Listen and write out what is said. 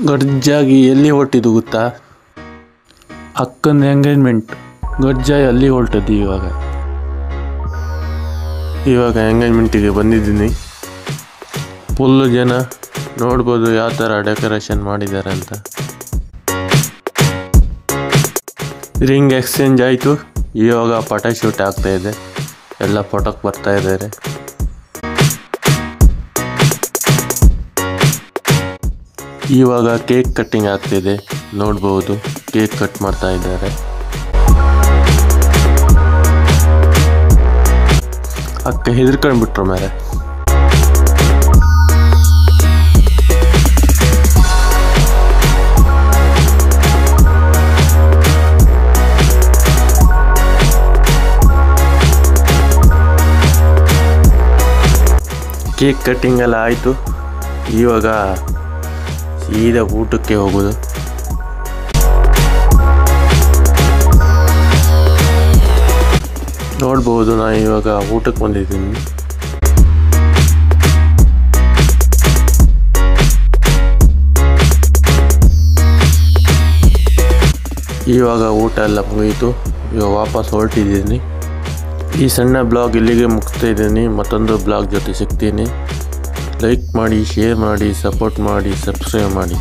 ಗರ್ಜಾಗಿ ಎಲ್ಲಿ ಹೊರಟಿದ್ದು ಗೊತ್ತಾ? ಅಕ್ಕನ ಎಂಗೇಜ್ಮೆಂಟ್. ಗರ್ಜಾಗಿ ಅಲ್ಲಿ ಹೊರಟದ್ದು. ಇವಾಗ ಎಂಗೇಜ್ಮೆಂಟಿಗೆ ಬಂದಿದ್ದೀನಿ. ಫುಲ್ಲು ಜನ. ನೋಡ್ಬೋದು ಯಾವ ಥರ ಡೆಕೋರೇಷನ್ ಮಾಡಿದ್ದಾರೆ ಅಂತ. ರಿಂಗ್ ಎಕ್ಸ್ಚೇಂಜ್ ಆಯಿತು. ಇವಾಗ ಫೋಟೋ ಶೂಟ್ ಆಗ್ತಾ ಇದೆ. ಎಲ್ಲ ಫೋಟೋಕ್ಕೆ ಬರ್ತಾ ಇದ್ದಾರೆ. ಇವಾಗ ಕೇಕ್ ಕಟ್ಟಿಂಗ್ ಆಗ್ತಿದೆ. ನೋಡ್ಬೋದು ಕೇಕ್ ಕಟ್ ಮಾಡ್ತಾ ಇದ್ದಾರೆ. ಅಕ್ಕ ಹೆದರ್ಕೊಂಡ್ಬಿಟ್ರು ಮೇಲೆ. ಕೇಕ್ ಕಟ್ಟಿಂಗ್ ಎಲ್ಲ ಆಯಿತು. ಇವಾಗ ಸೀದಾ ಊಟಕ್ಕೆ ಹೋಗೋದು. ನೋಡ್ಬೋದು ನಾನು ಇವಾಗ ಊಟಕ್ಕೆ ಬಂದಿದ್ದೀನಿ. ಇವಾಗ ಊಟ ಎಲ್ಲ ಮುಗಿಯಿತು. ಇವಾಗ ವಾಪಸ್ ಹೊರಟಿದ್ದೀನಿ. ಈ ಸಣ್ಣ ಬ್ಲಾಗ್ ಇಲ್ಲಿಗೆ ಮುಗಿಸ್ತಾ ಇದ್ದೀನಿ. ಮತ್ತೊಂದು ಬ್ಲಾಗ್ ಜೊತೆ ಸಿಗ್ತೀನಿ. ಲೈಕ್ ಮಾಡಿ, ಶೇರ್ ಮಾಡಿ, ಸಪೋರ್ಟ್ ಮಾಡಿ, ಸಬ್ಸ್ಕ್ರೈಬ್ ಮಾಡಿ.